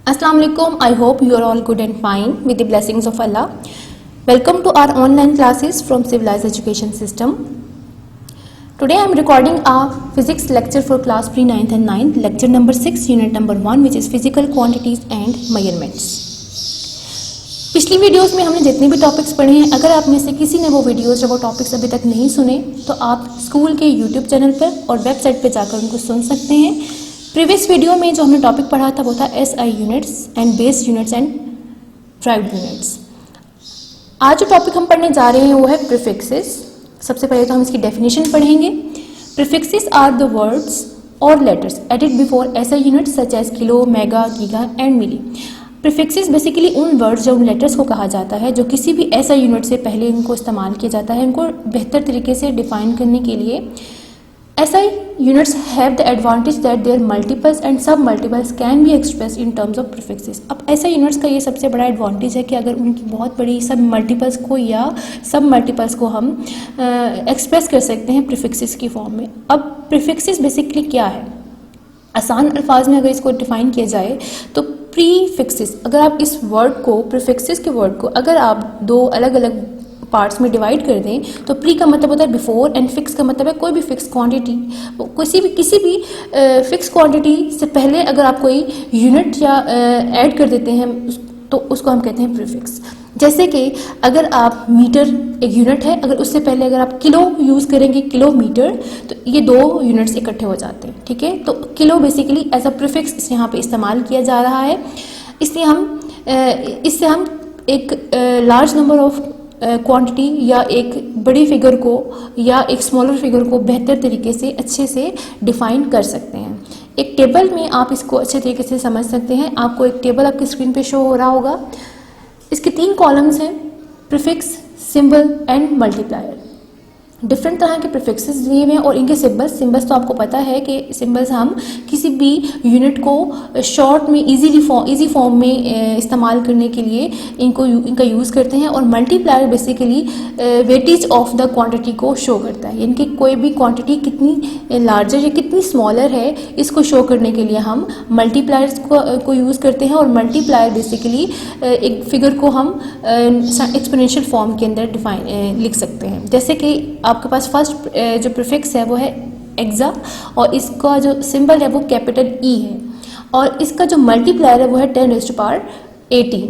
Assalamu alaikum. I hope you are all good and fine with the blessings of Allah. Welcome to our online classes from Civilized Education System. Today I am recording a physics lecture for class pre-9th and 9th, lecture number 6, unit number 1, which is physical quantities and measurements. पिछली videos में हमने जितने भी topics पढ़े हैं, अगर आप में से किसी ने वो वीडियोस या वो टॉपिक्स अभी तक नहीं सुने तो आप स्कूल के यूट्यूब चैनल पर और वेबसाइट पर जाकर उनको सुन सकते हैं। प्रीवियस वीडियो में जो हमने टॉपिक पढ़ा था वो था SI units and base units and derived units. आज जो टॉपिक हम पढ़ने जा रहे हैं वो है प्रीफिक्सेस। सबसे पहले तो हम इसकी डेफिनेशन पढ़ेंगे। प्रीफिक्सेस आर द वर्ड्स और letters added before SI units such as kilo, mega, giga and milli. Prefixes basically उन वर्ड्स या उन लेटर्स को कहा जाता है जो किसी भी एसआई यूनिट से पहले इनको इस्तेमाल किया जाता है, इनको बेहतर तरीके से डिफाइन करने के लिए। SI units have the advantage that their multiples and sub multiples can be expressed in terms of prefixes। अब SI units का ये सबसे बड़ा एडवांटेज है कि अगर उनकी बहुत बड़ी सब मल्टीपल्स को या सब मल्टीपल्स को हम एक्सप्रेस कर सकते हैं प्रीफिक्सेस की फॉर्म में। अब प्रीफिक्सेस बेसिकली क्या है, आसान अल्फाज में अगर इसको डिफाइन किया जाए तो प्रीफिक्सेस, अगर आप इस वर्ड को प्रीफिक्सेस के वर्ड को अगर आप दो अलग अलग पार्ट्स में डिवाइड कर दें तो प्री का मतलब होता है बिफोर एंड फिक्स का मतलब है कोई भी फिक्स क्वांटिटी, किसी भी फिक्स क्वांटिटी से पहले अगर आप कोई यूनिट या ऐड कर देते हैं तो उसको हम कहते हैं प्रीफिक्स। जैसे कि अगर आप मीटर एक यूनिट है, अगर उससे पहले अगर आप किलो यूज़ करेंगे, किलोमीटर, तो ये दो यूनिट्स इकट्ठे हो जाते हैं। ठीक है, तो kilo basically as a prefix यहाँ पे इस्तेमाल किया जा रहा है। इसलिए इससे हम एक लार्ज नंबर ऑफ क्वांटिटी या एक बड़ी फिगर को या एक स्मॉलर फिगर को बेहतर तरीके से अच्छे से डिफाइन कर सकते हैं। एक टेबल में आप इसको अच्छे तरीके से समझ सकते हैं। आपको एक टेबल आपकी स्क्रीन पे शो हो रहा होगा। इसके 3 कॉलम्स हैं, prefix, symbol and multiplier. Different तरह के प्रीफिक्सेस दिए हुए हैं और इनके सिंबल्स तो आपको पता है कि सिंबल्स हम किसी भी यूनिट को शॉर्ट में इजी फॉर्म में इस्तेमाल करने के लिए इनका यूज़ करते हैं। और multiplier basically weightage of the quantity को शो करता है, यानी कि कोई भी क्वांटिटी कितनी लार्जर या कितनी स्मॉलर है इसको शो करने के लिए हम मल्टीप्लायर्स को यूज़ करते हैं। और मल्टीप्लायर बेसिकली एक फिगर को हम एक्सपोनेंशियल फॉर्म के अंदर लिख सकते हैं। जैसे कि आपके पास फर्स्ट जो प्रीफिक्स है वो है एक्सा और इसका जो सिंबल है वो कैपिटल ई है और इसका जो मल्टीप्लायर है वो है 10⁻18।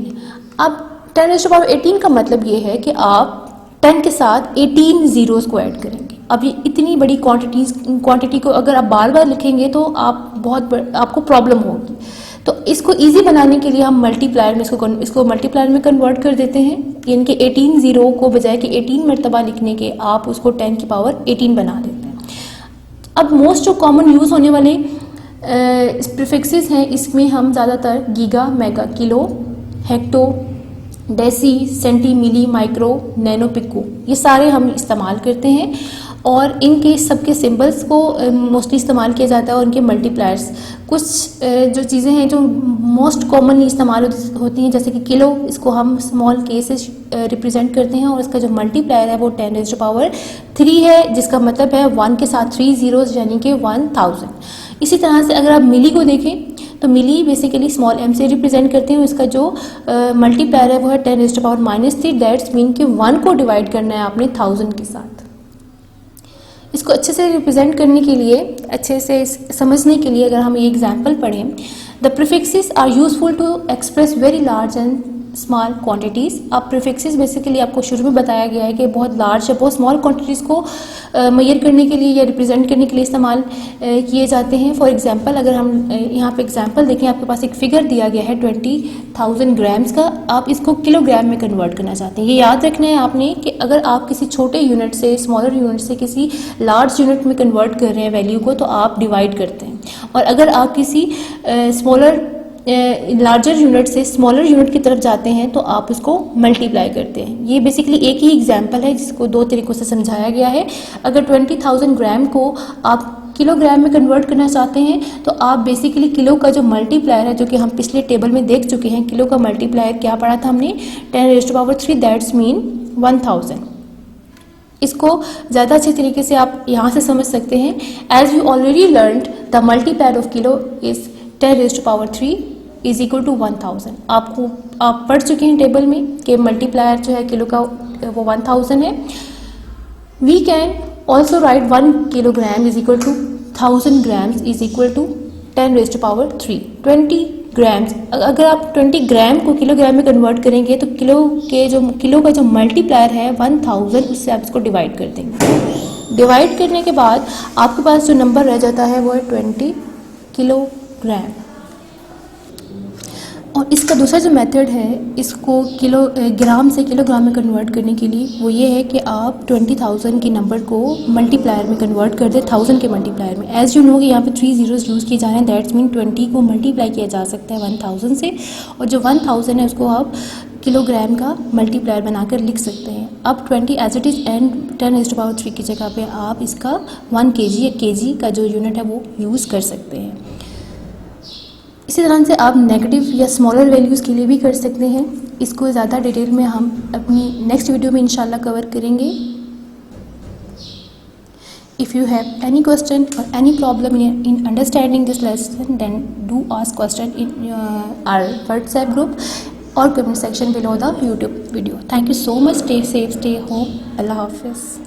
अब 10⁻18 का मतलब ये है कि आप 10 के साथ 18 जीरोस को ऐड करेंगे। अब ये इतनी बड़ी क्वांटिटी को अगर आप बार बार लिखेंगे तो आपको प्रॉब्लम होगी। तो इसको इजी बनाने के लिए हम मल्टीप्लायर में इसको मल्टीप्लायर में कन्वर्ट कर देते हैं, यानी कि 18 जीरो को बजाय कि 18 मरतबा लिखने के आप उसको 10 की पावर 18 बना देते हैं। अब मोस्ट जो कॉमन यूज़ होने वाले प्रीफिक्सेस हैं इसमें हम ज़्यादातर giga, mega, kilo, hecto, deci, centi, milli, micro, nano, pico, ये सारे हम इस्तेमाल करते हैं और इनके सबके सिंबल्स को मोस्टली इस्तेमाल किया जाता है और इनके मल्टीप्लायर्स। कुछ जो चीज़ें हैं जो मोस्ट कॉमनली इस्तेमाल होती हैं, जैसे कि किलो, इसको हम स्मॉल के से रिप्रेजेंट करते हैं और इसका जो मल्टीप्लायर है वो 10⁻³ है, जिसका मतलब है 1 के साथ 3 जीरोस यानी कि 1000। इसी तरह से अगर आप मिली को देखें तो मिली बेसिकली स्मॉल m से रिप्रेजेंट करते हैं। इसका जो मल्टीप्लायर है वो है 10⁻³ दैट्स मीन कि 1 को डिवाइड करना है आपने 1000 के साथ। इसको अच्छे से रिप्रेजेंट करने के लिए, अच्छे से समझने के लिए अगर हम ये एग्जांपल पढ़ें, the prefixes are useful to express very large and small quantities. अब प्रीफिक्सेस बेसिकली आपको शुरू में बताया गया है कि बहुत लार्ज या बहुत स्मॉल क्वांटिटीज़ को मेजर करने के लिए या रिप्रेजेंट करने के लिए इस्तेमाल किए जाते हैं। फॉर एग्जांपल अगर हम यहाँ पे एग्जांपल देखें, आपके पास एक फिगर दिया गया है 20,000 ग्राम्स का, आप इसको किलोग्राम में कन्वर्ट करना चाहते हैं। ये याद रखना है आपने कि अगर आप किसी छोटे यूनिट से, स्मॉलर यूनिट से किसी लार्ज यूनिट में कन्वर्ट कर रहे हैं वैल्यू को, तो आप डिवाइड करते हैं, और अगर आप किसी लार्जर यूनिट से स्मॉलर यूनिट की तरफ जाते हैं तो आप उसको मल्टीप्लाई करते हैं। ये बेसिकली एक ही एग्जांपल है जिसको 2 तरीक़ों से समझाया गया है। अगर 20,000 ग्राम को आप किलोग्राम में कन्वर्ट करना चाहते हैं तो आप बेसिकली किलो का जो मल्टीप्लायर है, जो कि हम पिछले टेबल में देख चुके हैं, किलो का मल्टीप्लायर क्या पढ़ा था हमने, 10⁻³ दैट्स मीन 1000। इसको ज़्यादा अच्छे तरीके से आप यहाँ से समझ सकते हैं। As you already learned the multiplier of kilo is 10⁻³ is equal to 1000। आपको आप पढ़ चुके हैं टेबल में कि मल्टीप्लायर जो है किलो का वो 1000 है। We can also write 1 kilogram is equal to 1000 grams is equal to 10⁻³ 20 grams. अगर आप 20 ग्राम को किलोग्राम में कन्वर्ट करेंगे तो किलो का जो मल्टीप्लायर है 1000, उससे आप इसको डिवाइड कर देंगे। डिवाइड करने के बाद आपके पास जो नंबर रह जाता है वो है 20 किलोग्राम। और इसका दूसरा जो मेथड है इसको ग्राम से किलोग्राम में कन्वर्ट करने के लिए, वो ये है कि आप 20,000 के नंबर को मल्टीप्लायर में कन्वर्ट कर दें 1000 के मल्टीप्लायर में। एज यू नो कि यहाँ पे 3 zeros यूज़ किए जा रहे हैं, दैट्स मीन 20 को मल्टीप्लाई किया जा सकता है 1000 से, और जो 1000 है उसको आप किलोग्राम का मल्टीप्लायर बनाकर लिख सकते हैं। अब 20 एज इट इज़ एंड 10⁻³ की जगह पे आप इसका 1 kg या kg का जो यूनिट है वो यूज़ कर सकते हैं। इसी तरह से आप नेगेटिव या स्मॉलर वैल्यूज़ के लिए भी कर सकते हैं। इसको ज़्यादा डिटेल में हम अपनी नेक्स्ट वीडियो में इंशाल्लाह कवर करेंगे। If you have any question or any problem in understanding this lesson, then do ask question in our WhatsApp group or comment section below the YouTube video. Thank you so much. Stay safe, stay home. Allah हाफिज़।